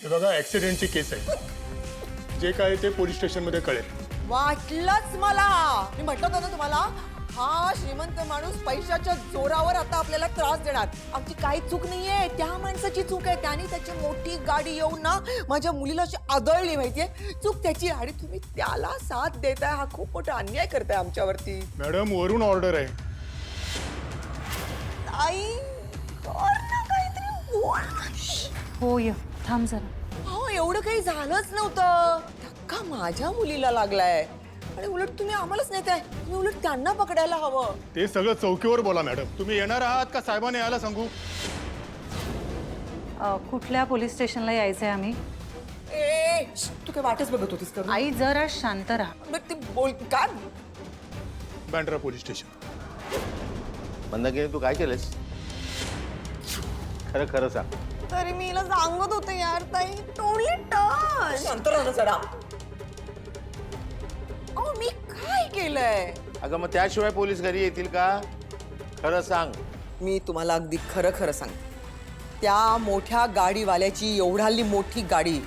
हे बघा ॲक्सिडेंटची केस आहे, जे काय ते पोलीस स्टेशनमध्ये कळेल. वाटलंच मला. मी म्हटलं होतं ना तुम्हाला, हा श्रीमंत माणूस पैशाच्या जोरावर आता आपल्याला त्रास देणार. आमची काही चूक नाहीये, त्या माणसाची चूक आहे. त्याने त्याची मोठी गाडी येऊन ना माझ्या मुलीला अशी आदळली, माहितीये. चूक त्याची, आणि तुम्ही त्याला साथ देताय. हा खूप मोठा अन्याय करताय आमच्यावरती. मॅडम वरून ऑर्डर आहे. आई कर ना काहीतरी बोल. हो य थांब जरा. हो, एवढं काही झालंच नव्हतं. धक्का माझ्या मुलीला लागलाय आणि उलट तुम्ही आम्हालाच नेताय. तुम्ही उलट त्यांना पकडायला हवं. ते सगळं चौकीवर बोला मॅडम. तुम्ही येणार आहात का साहेबांनी यायला सांगू? कुठल्या पोलीस स्टेशनला यायचंय आम्ही? ए तू काय वाटच बघत होतीस का? आई जरा शांत राहा. बरं, ती बोल काय. Bandra police station. मंदाकिनी तू काय केलंस? खरं खरं सांग. तरी मी हिला सांगत होते यार ताई. टोळी टच. शांत राहा ना जरा. अहो मी काय केलंय? अगं मग त्याशिवाय पोलीस घरी येतील का? खरं सांग. मी तुम्हाला अगदी खरं खरं सांग. त्या मोठ्या गाडीवाल्याची एवढाली मोठी गाडी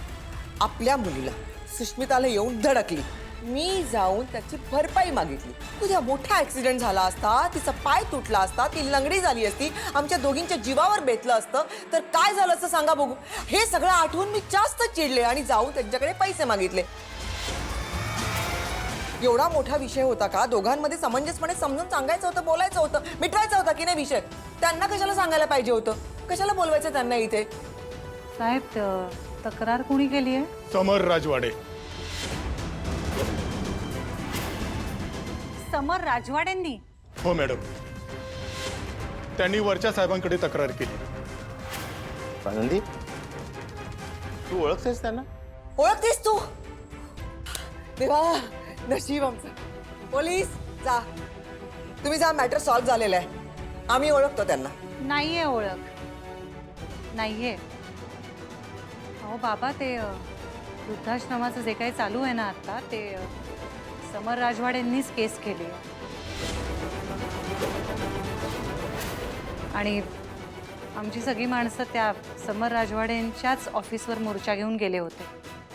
आपल्या मुलीला सुष्मिताला येऊन धडकली. मी जाऊन त्याची भरपाई मागितली. तुझ्या मोठा ऍक्सिडेंट झाला असता, तिचा पाय तुटला असता, ती लंगडी झाली असती, आमच्या दोघींच्या जीवावर बेतलं असतं तर काय झालं असतं सांगा बघू. हे सगळं आठवून मी जास्त चिडले आणि जाऊन त्यांच्याकडे पैसे मागितले. एवढा मोठा विषय होता का? दोघांमध्ये समंजसपणे समजून सांगायचं होतं, बोलायचं होतं, मिटवायचं होतं की नाही विषय? त्यांना कशाला सांगायला पाहिजे होतं? कशाला बोलवायचं त्यांना इथे? साहेब तक्रार कोणी केली आहे? समर राजवाडे. समर राजवाडेंनी? हो मॅडम, त्यांनी वरच्या साहेबांकडे तक्रार केली. आनंदी तू ओळखतेस त्यांना? ओळखतेस तू? देवा, नशीब आमचं. पोलीस जा, तुम्ही जा. मॅटर सॉल्व्ह झालेला आहे. आम्ही ओळखतो त्यांना. नाहीये ओळख, नाहीये. अहो बाबा, ते वृद्धाश्रमाचं जे काही चालू आहे ना आता, ते समर राजवाडेंनीच केस केली आणि आमची सगळी माणसं त्या समर राजवाडेंच्याच ऑफिसवर मोर्चा घेऊन गेले होते.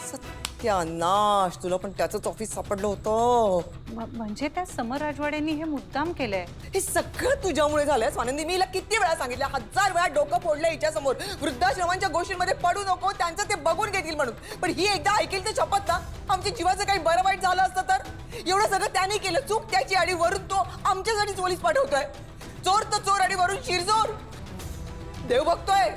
सत्यानाश, तुला पण त्याचंच ऑफिस सापडलं होतं. म्हणजे त्या समर राजवाडेंनी हे मुद्दाम केलंय. हे सगळं तुझ्यामुळे झालंय स्वानंदी. मी हिला किती वेळा सांगितलं, 1000 वेळा डोकं फोडलं हिच्या समोर. वृद्धाश्रमांच्या गोष्टींमध्ये पडू नको, त्यांचं ते बघून घेतील म्हणून. पण ही एकदा ऐकेल ते शपथ ना, आमच्या जीवाचं काही बरं वाईट झालं असतं तर. एवढं सगळं त्याने केलं, चूक त्याची, आणि वरून तो आमच्यासाठी पोलीस पाठवतोय. चोर तर चोर आणि वरून शिरजोर. देव बघतोय,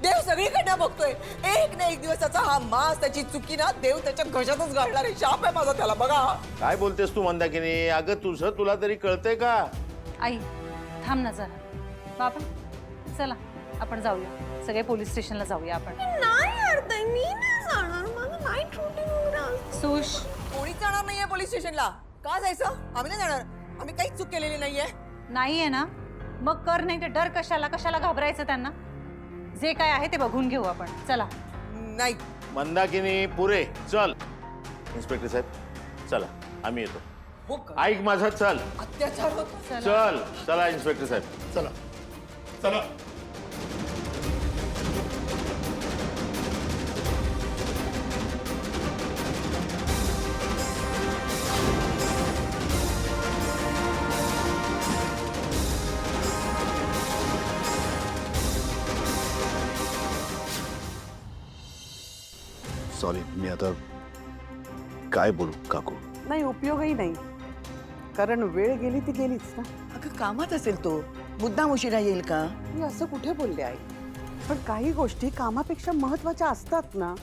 देव सगळीकडनं बघतोय. एक ना एक दिवसाचा हा मास, त्याची चुकी ना देव त्याच्या घशातच घालणार आहे. शाप आहे माझा त्याला. बघा काय बोलतेस तू मंदाकिनी? अगं तुझं तुला तरी कळतंय का? आई थांब ना जरा. बाबा चला आपण जाऊया, सगळे पोलीस स्टेशनला जाऊया आपण. नाही यार ताई, मी नाही जाणार. माझं नाईट रुटीन वगैरे. सुश, कोणीच जाणार नाहीये पोलीस स्टेशनला. का जायचं? आम्ही नाही जाणार. आम्ही काहीच चूक केलेली नाहीये. नाहीये ना? मग कर. नाही ते डर कशाला? कशाला घाबरायचं त्यांना? जे काय आहे ते बघून घेऊ आपण. चला. नाही. मंदाकिनी पुरे चल. इन्स्पेक्टर साहेब चला, आम्ही येतो. हो का? ऐक माझं, चल अत्याचार होतो. चल. चला इन्स्पेक्टर साहेब. चला चला. सॉरी, मी आता काय बोलू काकू? नाही, उपयोगही नाही, कारण वेळ गेली ती गेलीच ना. अगं कामात असेल तो, मुद्दाम उशिरा येईल का? मी असं कुठे बोलले आहे? पण काही गोष्टी कामापेक्षा महत्त्वाच्या असतात ना.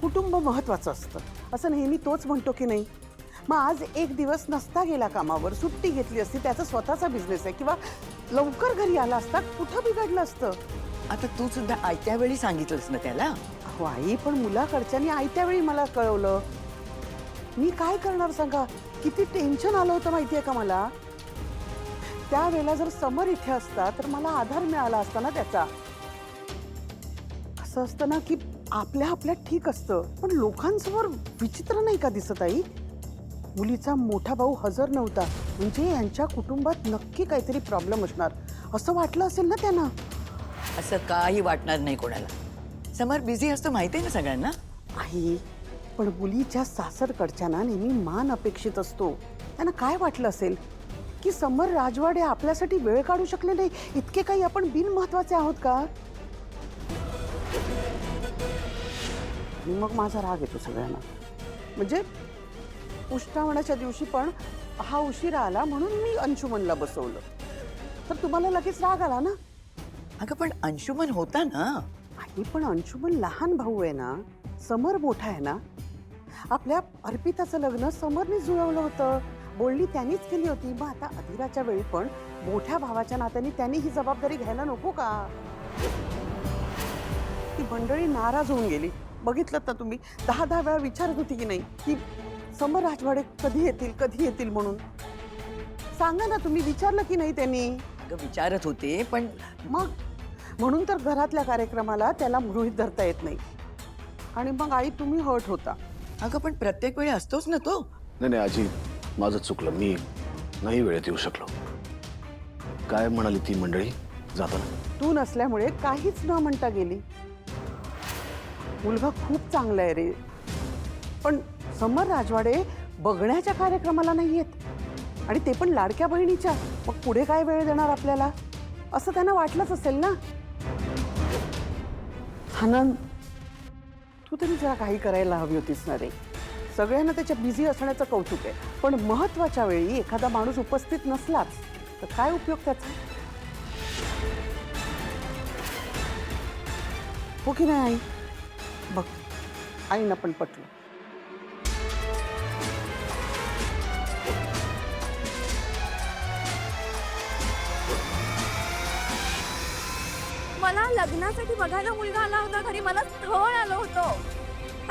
कुटुंब महत्त्वाचं असतं असं नेहमी तोच म्हणतो की नाही? मग आज एक दिवस नसता गेला कामावर, सुट्टी घेतली असती, त्याचा स्वतःचा बिझनेस आहे, किंवा लवकर घरी आला असता, कुठं बिघडलं असतं? आता तू सुद्धा आयत्या वेळी सांगितलंस ना त्याला. हो आई, पण मुलाकडच्यानी आयत्या वेळी मला कळवलं. मी काय करणार सांगा? किती टेन्शन आलं होतं माहितीये का मला. त्यावेळेला जर समर इथे असता तर मला आधार मिळाला असता ना त्याचा. असं असतं ना की आपल्या आपल्यात ठीक असतं, पण लोकांसमोर विचित्र नाही का दिसत आई? मुलीचा मोठा भाऊ हजर नव्हता म्हणजे यांच्या कुटुंबात नक्की काहीतरी प्रॉब्लेम असणार असं वाटलं असेल ना त्यांना. असं काही वाटणार नाही कोणाला. समर बिझी असतो माहिती आहे ना सगळ्यांना. आई, पण मुलीच्या सासरकडच्यांना नेहमी मान अपेक्षित असतो. त्यांना काय वाटलं असेल की समर राजवाडे आपल्यासाठी वेळ काढू शकले नाही, इतके काही आपण बिनमहत्वाचे आहोत का? आणि मग माझा राग येतो सगळ्यांना. म्हणजे उष्टावणाच्या दिवशी पण हा उशिरा आला म्हणून मी अंशुमनला बसवलं, तर तुम्हाला लगेच राग आला ना? अगं पण अंशुमन होता ना. आई, पण अंशुमन लहान भाऊ आहे ना, समर मोठा आहे ना. आपल्या अर्पिताचं लग्न समरने जुळवलं होतं, बोलणी त्यांनीच केली होती. मग आता अधिराच्या वेळी पण मोठ्या भावाच्या नात्याने त्यांनी ही जबाबदारी घ्यायला नको का? ती मंडळी नाराज होऊन गेली. बघितलं तर तुम्ही, 10 वेळा विचारत होती की नाही की समर राजवाडे कधी येतील म्हणून. सांगा ना, तुम्ही विचारलं की नाही त्यांनी? अगं विचारत होते पण मग म्हणून तर घरातल्या कार्यक्रमाला त्याला गृहीत धरता येत नाही. आणि मग आई, तुम्ही हर्ट होता. अगं पण प्रत्येक वेळी असतोच ना तो. नाही आजी, माझं चुकलं. मी नाही वेळेत येऊ शकलो. काय म्हणाली ती मंडळी जाताना? तू नसल्यामुळे काहीच न म्हणता गेली. मुलगा खूप चांगला आहे रे, पण समर राजवाडे बघण्याच्या कार्यक्रमाला नाही येत, आणि ते पण लाडक्या बहिणीच्या. मग पुढे काय वेळ देणार आपल्याला, असं त्यांना वाटलंच असेल ना. आनंद, तू तरी जरा काही करायला हवी होतीस ना रे. सगळ्यांना त्याच्या बिझी असण्याचं कौतुक आहे, पण महत्वाच्या वेळी एखादा माणूस उपस्थित नसलाच तर काय उपयोग त्याचा? हो की नाही आई? बघ, आईना पण पटलं. मला लग्नासाठी बघायला मुलगा आला होता घरी, मला स्थळ आलं होतं,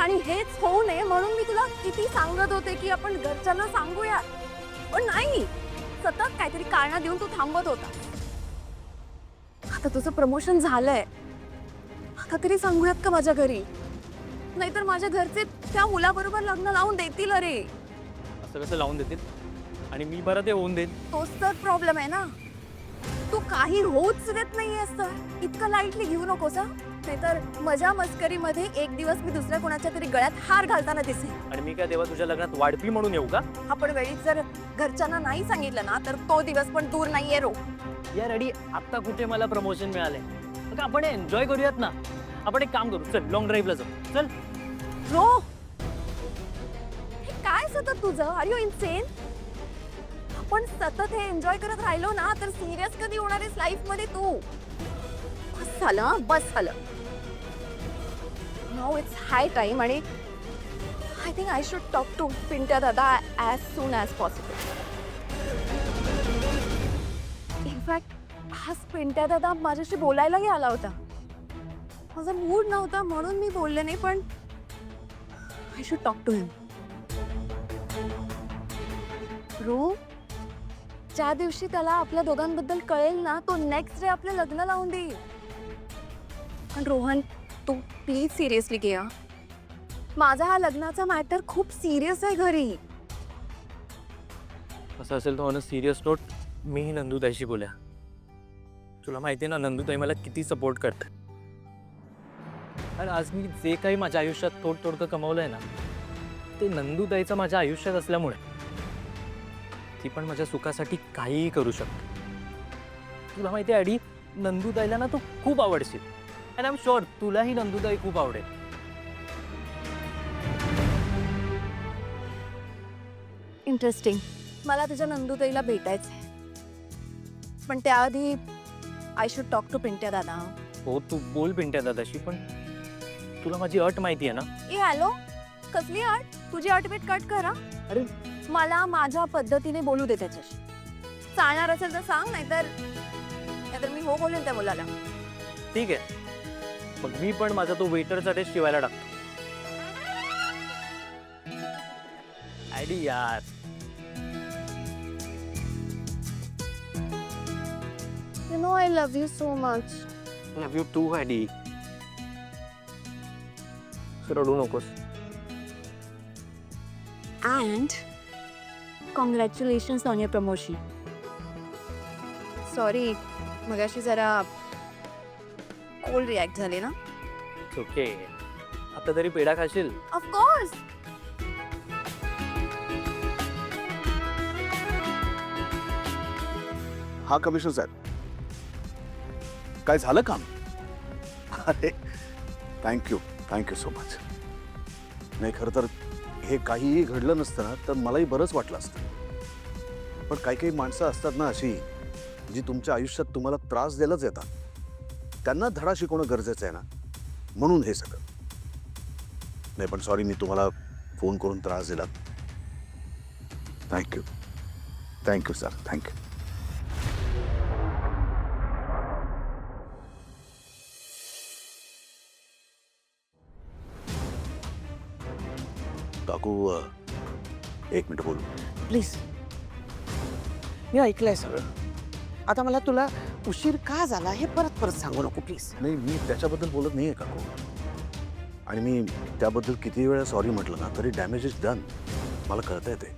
आणि हेच होऊ नये म्हणून मी तुला किती सांगत होते की आपण घरच्यांना सांगूया, पण नाही, सतत काहीतरी कारण देऊन तू थांबत होता. आता तुझं प्रमोशन झालंय, आता तरी सांगूयात का माझ्या घरी? नाहीतर माझ्या घरचे त्या मुलाबरोबर लग्न लावून देतील. अरे असं कसं लावून देतील? आणि मी बरं ते होऊन देईन. तोच तर प्रॉब्लेम आहे ना, तू काही होऊच देत नाहीयेस. तर इतकं लाईटली घेऊ नकोस, नाहीतर मजा मस्करीमध्ये एक दिवस मी दुसऱ्या कोणाच्या तरी गळ्यात हार घालताना दिसेल. आणि मी काय तेव्हा तुझ्या लग्नात वाढपी म्हणून येऊ का? आपण वेळीच जर घरच्यांना नाही सांगितलं ना, तर तो दिवस पण दूर नाहीये रो. या रेडी, आता कुठे मला प्रमोशन मिळाले? अगं आपण एन्जॉय करूयात ना. आपण एक काम करू, चल लॉंग ड्राईव्हला जाऊ. चल. रो, हे काय सतत तुझं? Are you insane? आपण सतत हे एन्जॉय करत राहिलो ना, तर सिरियस कधी होणार आहेस लाईफ मध्ये तू? बस झालं, बस झालं. नाउ इट्स हाय टाइम, आणि I think I should talk to Pintya दादा as soon as possible. In fact आज पिंट्या दादा माझ्याशी बोलायलाही आला होता. माझा मूड नव्हता म्हणून मी बोलले नाही, पण I should talk to him. रो, ज्या दिवशी त्याला आपल्या दोघांबद्दल कळेल ना, तो नेक्स्ट डे आपलं लग्न लावून देईल. पण रोहन, तू प्लीज सिरियसली घे. माझा हा लग्नाचा मॅटर खूप सिरियस आहे घरी. असं असेल तर ऑन अ सिरियस नोट, मीही नंदूताईशी बोल्या. तुला माहिती आहे ना, नंदूताई मला किती सपोर्ट करते. आणि आज मी जे काही माझ्या आयुष्यात तोडतोडकं कमवलंय ना, ते नंदूताईचं माझ्या आयुष्यात असल्यामुळे ती पण माझ्या सुखासाठी काहीही करू शकते. तुला माहिती आहे आडी, नंदूताईला ना तू खूप आवडशील. अँड आय एम शुअर तुलाही नंदूताई खूप आवडेल. इंटरेस्टिंग. मला तुझ्या नंदूताईला भेटायचंय, पण त्याआधी I should talk to Pintya दादा. हो, तू बोल पिंट्या दादाशी, पण तुला माझी अट माहिती आहे ना? ए हॅलो, कसली अट? तुझी अटबीट कट करा. अरे मला माझ्या पद्धतीने बोलू दे त्याच्याशी. चालणार असेल तर सांग, नाहीतर मी हो बोलेल त्या मुलाला. ठीक आहे, मग मी पण माझा तो वेटरचा टेस्ट शिवायला टाकतो. आयडी यार. You know I love you so much. Love you too आयडी. रडू नकोस. And congratulations on your promotion. Sorry, मगाशी जरा कोल्ड रिॲक्ट झाले ना. ओके आता तरी पेढा खाशील? ऑफकोर्स. हा कमिशनर साहेब, काय झालं काम? अरे थँक्यू सो मच. नाही खरं तर हे काहीही घडलं नसतं ना तर मलाही बरंच वाटलं असतं. पण काही काही माणसं असतात ना अशी जी तुमच्या आयुष्यात तुम्हाला त्रास द्यायलाच येतात. त्यांना धडा शिकवणं गरजेचं आहे ना, म्हणून हे सगळं. नाही पण सॉरी, मी तुम्हाला फोन करून त्रास दिला. Thank you sir, thank you. काकू एक मिनिट बोलू. प्लीज. मी ऐकलंय सगळं. आता मला तुला उशीर का झाला हे परत परत सांगू नको प्लीज. नाही, मी त्याच्याबद्दल बोलत नाहीये काकू. आणि मी त्याबद्दल किती वेळा सॉरी म्हटलं ना तरी डॅमेज इज डन. मला कळतंय ते.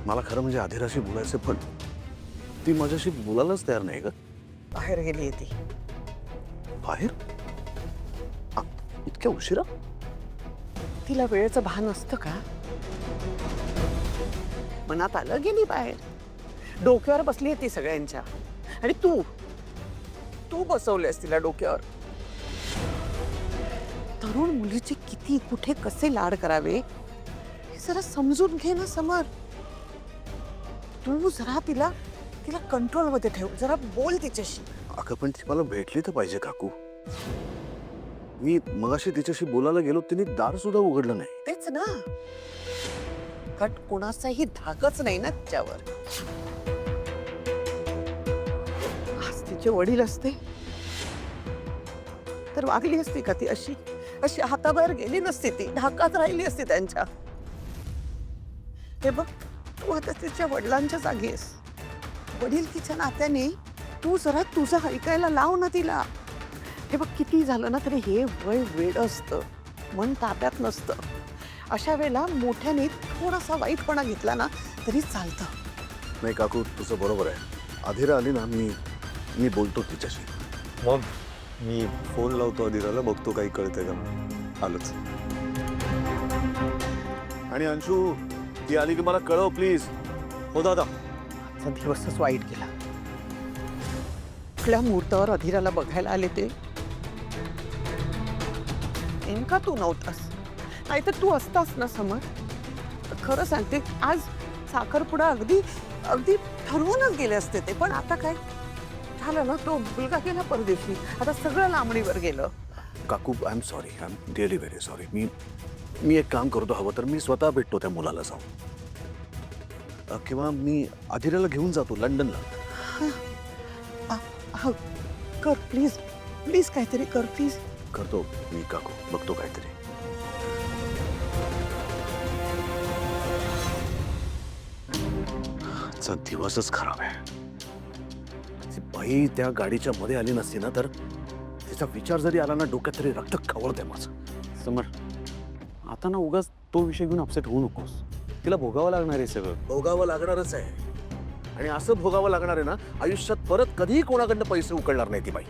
मला खरं म्हणजे अधिराशी बोलायचं, पण ती माझ्याशी बोलायलाच तयार नाही का. बाहेर गेली ती. बाहेर? इतक्या उशिरा? तिला वेळेचं भान असतं का? मनात आलं गेली बाहेर. डोक्यावर बसली आहे ती सगळ्यांच्या. आणि तू बसवलेस तिला डोक्यावर. तरुण मुलीचे किती कुठे कसे लाड करावे हे जरा समजून घे ना समर. तू जरा तिला कंट्रोलमध्ये ठेव. जरा बोल तिच्याशी. अगं पण ती मला भेटली तर पाहिजे काकू. मी मगाशी तिच्याशी बोलायला गेलो, तिने दार सुद्धा उघडलं नाही. तेच ना. कट कोणाचाही धाकच नाही ना तिच्यावर. आज तिचे वडील असते तर वागली असती का ती अशी? अशी हाताबाहेर गेली नसती ती. धाकात राहिली असती त्यांच्या. हे बघ, तू आता तिच्या वडिलांच्या जागी आहेस. वडील तिच्या नात्याने तू जरा तुझं ऐकायला लाव ना तिला. हे बघ, किती झालं ना तरी हे वय वेड असतं, मन ताब्यात नसतं. अशा वेळेला मोठ्याने थोडासा वाईटपणा घेतला ना तरी चालतं. नाही काकू, तुझं बरोबर आहे. अधिरा आली ना, मी बोलतो तिच्याशी. मग मी फोन लावतो अधिराला, बघतो काही कळतंय का. आलोच. आणि अंशू, ती आली की मला कळव प्लीज. हो दादा. आजचा दिवसच वाईट गेला. कुठल्या मुहूर्तावर अधिराला बघायला आले ते? नेमका तू नव्हतास. नाही तर तू असतास ना समर. खरं सांगते, आज साखरपुडा अगदी ठरवूनच गेले असते ते. पण आता काय झालं ना, तो मुलगा गेला परदेशी. आता सगळं लांबणीवर गेलं. काकू, I am sorry. I am really very sorry. मी एक काम करतो, हवं तर मी स्वतः भेटतो त्या मुलाला जाऊन. किंवा मी अधिराला घेऊन जातो लंडनला. कर प्लीज काहीतरी कर प्लीज. करतो मी काकू, बघतो काहीतरी. आजचा दिवसच खराब आहे. ती बाई त्या गाडीच्या मध्ये आली नसती ना तर तिचा विचार जरी आला ना डोक्यात तरी रक्त खवळतंय माझं. समर, आता ना उगाच तो विषय घेऊन अपसेट होऊ नकोस. तिला भोगावं लागणार आहे सगळं. भोगावं लागणारच आहे. आणि असं भोगावं लागणार आहे ना, आयुष्यात परत कधीही कोणाकडनं पैसे उकळणार नाही ती बाई.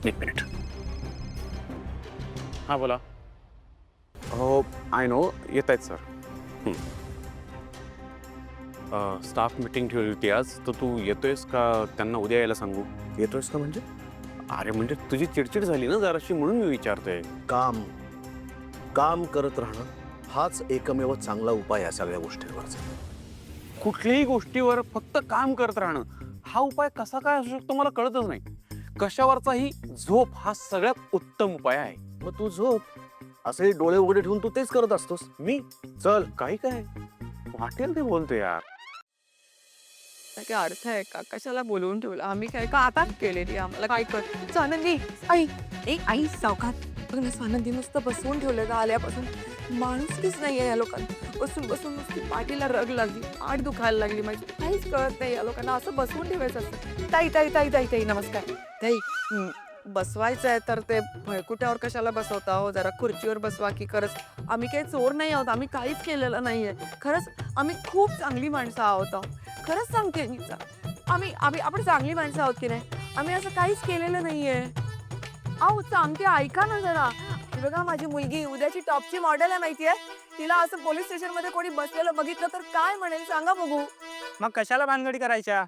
एक मिनिट. हां बोला. हो, आय नो, येत आहेत सर. स्टाफ मीटिंग ठेवली होती आज, तर तू येतोयस का त्यांना उद्या यायला सांगू? येतोयस का म्हणजे? अरे म्हणजे तुझी चिडचिड झाली ना जराशी, म्हणून मी विचारतोय. काम करत राहणं हाच एकमेव चांगला उपाय या सगळ्या गोष्टींवरचा. कुठल्याही गोष्टीवर फक्त काम करत राहणं हा उपाय कसा काय असू शकतो मला कळतच नाही. कशावरचाही झोप हा सगळ्यात उत्तम उपाय आहे. मग तू झोप. असे डोळे उघडे ठेवून तू तेच करत असतोस. मी चल काही काय वाटेल ते बोलतो यार. काय अर्थ आहे का? कशाला बोलवून ठेवलं? आम्ही काय का आता केलेली? आम्हाला काय कर. स्वानंदी, आई सावकात. बघ ना, स्वानंदी नुसतं बसवून ठेवलं का आल्यापासून. माणूसकीच नाहीये या लोकांना. बसून नुसती पाठीला रग लागली, पाठ दुखायला लागली माझी. काहीच कळत नाही या लोकांना. असं बसवून ठेवायचं असतं. ताई नमस्कार. ताई, बसवायचं आहे तर ते भयकुट्यावर कशाला बसवता हो? जरा खुर्चीवर बसवा की. खरंच आम्ही काही चोर नाही आहोत. आम्ही काहीच केलेलं नाहीये. खरंच आम्ही खूप चांगली माणसं आहोत. खरंच सांगते मी. आपण चांगली माणसं आहोत की नाही? आम्ही असं काहीच केलेलं नाहीये. अहो सांगते ऐका ना जरा. हे बघा माझी मुलगी उद्याची टॉपची मॉडेल आहे माहितीये. तिला असं पोलीस स्टेशन मध्ये कोणी बसलेलं बघितलं तर काय म्हणेल सांगा बघू. मग कशाला भानगडी करायच्या?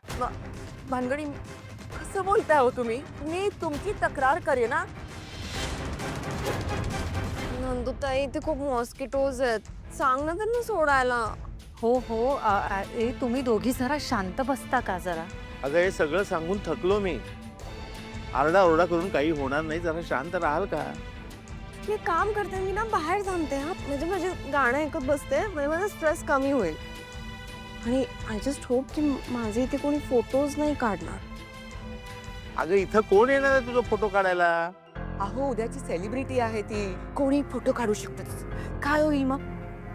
भानगडी कसं बोलताय हो तुम्ही? मी तुमची तक्रार करेन ना. नंदुताई ते खूप मॉस्किटोज आहेत. सांग ना त्यांना सोडायला. हो हो तुम्ही दोघी जरा शांत बसता का जरा? अगं हे सगळं सांगून थकलो मी. आरडाओरडा करून काही होणार नाही, जरा शांत राहाल का? मी काम करते, मी ना बाहेर थांबते हा. म्हणजे माझे गाणं ऐकत बसते, म्हणजे माझा स्ट्रेस कमी होईल. आणि आय जस्ट होप की माझे इथे कोणी फोटोज नाही काढणार. अगं इथं कोण येणार आहे तुझा फोटो काढायला? अहो उद्याची सेलिब्रिटी आहे ती. कोणी फोटो काढू शकतं. काय होईल मग?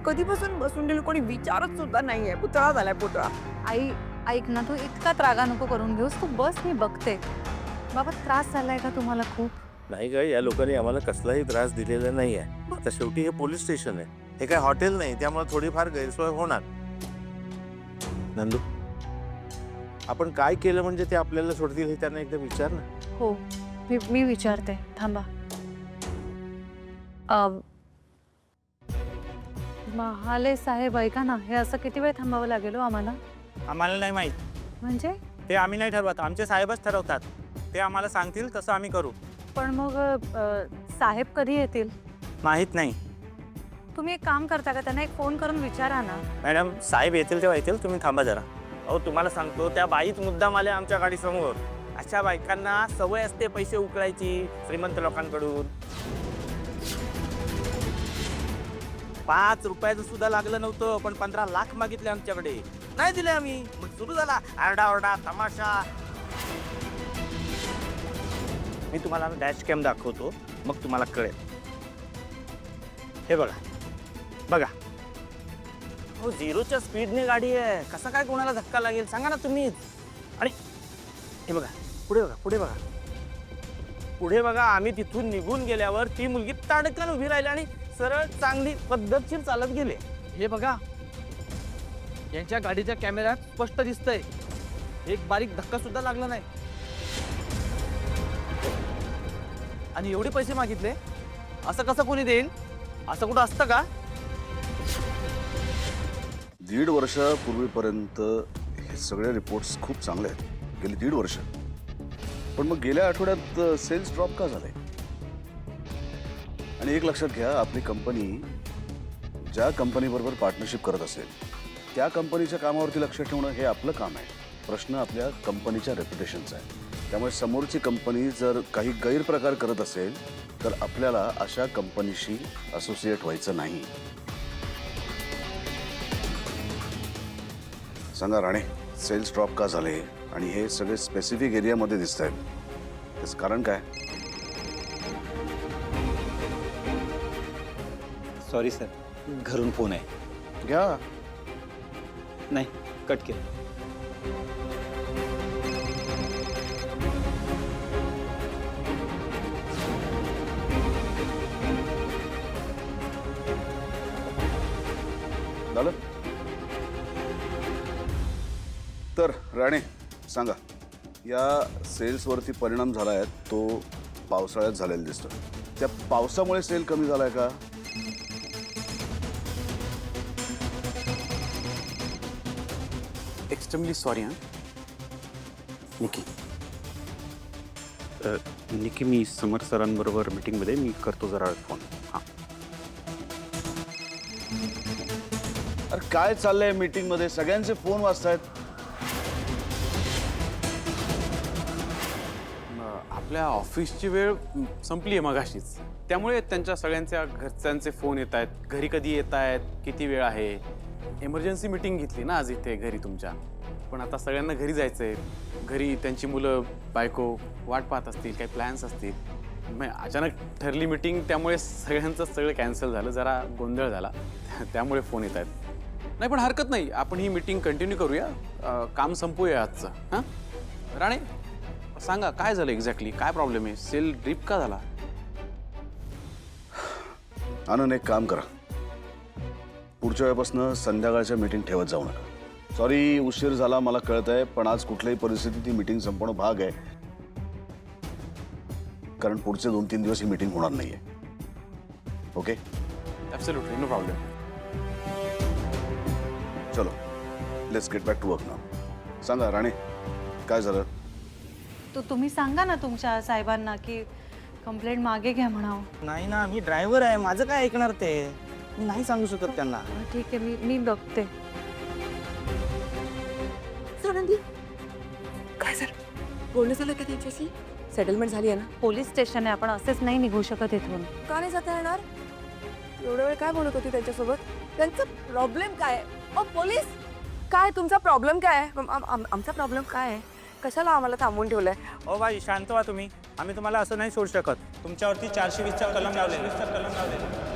कधीपासून बसून गेलो, कोणी विचारत सुद्धा नाहीये. पुतळा झालाय पुतळा. आई ऐक ना, तू इतका त्रागा नको करून घेऊस. तू बस, मी बघते. बाबा त्रास झालाय का तुम्हाला खूप? नाही ग, या लोकांनी आम्हाला कसलाही त्रास दिलेला नाही आहे. आता शेवटी हे पोलीस स्टेशन आहे, हे काय हॉटेल नाही, त्यामुळे थोडीफार गैरसोय होणार. नंदू, आपण काय केलं म्हणजे ते आपल्याला सोडतील हे त्यांना एकदा विचार ना. हो मी विचारते, थांबा. महाले साहेब ऐका ना, हे असं किती वेळ थांबावं लागेल हो आम्हाला? आम्हाला नाही माहीत. म्हणजे ते आम्ही नाही ठरवत, आमचे साहेबच ठरवतात. ते आम्हाला सांगतील तसं आम्ही करू. पण मग साहेब कधी येतील? माहीत नाही. तुम्ही एक काम करता का, त्यांना एक फोन करून विचारा ना. मॅडम साहेब येतील तेव्हा येतील, तुम्ही थांबा जरा. अहो तुम्हाला सांगतो, त्या बाईच मुद्दाम आल्या आमच्या गाडीसमोर. अशा बायकांना सवय असते पैसे उकळायची श्रीमंत लोकांकडून. 5 रुपयाचं सुद्धा लागलं नव्हतं, पण 15 लाख मागितले आमच्याकडे. नाही दिले आम्ही. मग सुरू झाला आरडाओरडा, तमाशा. मी तुम्हाला डॅश कॅम दाखवतो, मग तुम्हाला कळेल. हे बघा बघा. हो 0च्या स्पीडने गाडी आहे, कसा काय कोणाला धक्का लागेल सांगा ना तुम्हीच. आणि हे बघा पुढे बघा, पुढे बघा, पुढे बघा. आम्ही तिथून निघून गेल्यावर ती मुलगी ताडकन उभी राहिली आणि सरळ चांगली पद्धतशीर चालत गेले. हे बघा, यांच्या गाडीच्या कॅमेऱ्यात स्पष्ट दिसतंय, एक बारीक धक्का सुद्धा लागला नाही. आणि एवढे पैसे मागितले, असं कसं कोणी देईल? असं कुठं असतं का? 1.5 वर्षापूर्वीपर्यंत हे सगळे रिपोर्ट्स खूप चांगले आहेत, गेली 1.5 वर्ष. पण मग गेल्या आठवड्यात सेल्स ड्रॉप का झाले? आणि एक लक्षात घ्या, आपली कंपनी ज्या कंपनीबरोबर पार्टनरशिप करत असेल त्या कंपनीच्या कामावरती लक्ष ठेवणं हे आपलं काम आहे. प्रश्न आपल्या कंपनीच्या रेप्युटेशनचा आहे. त्यामुळे समोरची कंपनी जर काही गैरप्रकार करत असेल तर आपल्याला अशा कंपनीशी असोसिएट व्हायचं नाही. सांगा राणे, सेल्स ड्रॉप का झाले आणि हे सगळे स्पेसिफिक एरियामध्ये दिसत आहेत, त्याचं कारण काय? सॉरी सर, घरून फोन आहे. घ्या. नाही, कट केलं. झालं? तर राणे सांगा, या सेल्सवरती परिणाम झाला आहे तो पावसाळ्यात झालेला दिसतो. त्या पावसामुळे सेल कमी झालाय का? एक्स्ट्रीमली सॉरी हां निकी. निकी, मी समर सरांबरोबर मीटिंगमध्ये, मी करतो जरा फोन. हां. अरे काय चाललंय मीटिंग मध्ये? सगळ्यांचे फोन वाजतायत. आपल्या ऑफिसची वेळ संपली आहे मगाशीच, त्यामुळे त्यांच्या सगळ्यांच्या घरच्यांचे फोन येत आहेत. घरी कधी येत आहेत, किती वेळ आहे. इमर्जन्सी मीटिंग घेतली ना आज इथे घरी तुमच्या. पण आता सगळ्यांना घरी जायचं आहे. घरी त्यांची मुलं बायको वाट पाहत असतील, काही प्लॅन्स असतील. मग अचानक ठरली मीटिंग, त्यामुळे सगळ्यांचं सगळं कॅन्सल झालं. जरा गोंधळ झाला, त्यामुळे फोन येत आहेत. नाही पण हरकत नाही, आपण ही मीटिंग कंटिन्यू करूया. काम संपूया आजचं. हां राणे सांगा, काय झालं एक्झॅक्टली, काय प्रॉब्लेम आहे? सेल ड्रिप का झाला? आनंद, एक काम करा, पुढच्या वेळेपासून संध्याकाळच्या मीटिंग ठेवत जाऊ नका. सॉरी उशीर झाला मला कळत आहे, पण आज कुठल्याही परिस्थितीत ती मीटिंग संपवणं भाग आहे. कारण पुढचे 2-3 दिवस ही मीटिंग होणार नाहीये. Okay, absolutely no problem. चलो let's get back to work नाव. सांगा राणे, काय झालं? तुम्ही सांगा ना तुमच्या साहेबांना की कंप्लेंट मागे घ्या म्हणावं. नाही ना, मी ड्रायव्हर आहे, माझं काय ऐकणार ते? मी नाही सांगू शकत त्यांना. ठीक आहे, मी बघते. आनंदी काय सर बोलणं झालं का त्यांच्याशी? सेटलमेंट झाली आहे ना? पोलीस स्टेशन आहे, आपण असेच नाही निघू शकत इथून. का नाही जाता येणार? एवढा वेळ काय बोलत होती त्यांच्यासोबत? त्यांचा प्रॉब्लेम काय आहे? पोलीस काय तुमचा प्रॉब्लेम काय आहे? आमचा प्रॉब्लेम काय आहे? कशाला आम्हाला थांबवून ठेवलंय? ओ बाई शांत व्हा तुम्ही. आम्ही तुम्हाला असं नाही सोडू शकत. तुमच्यावरती 420चा कलम लावलेला.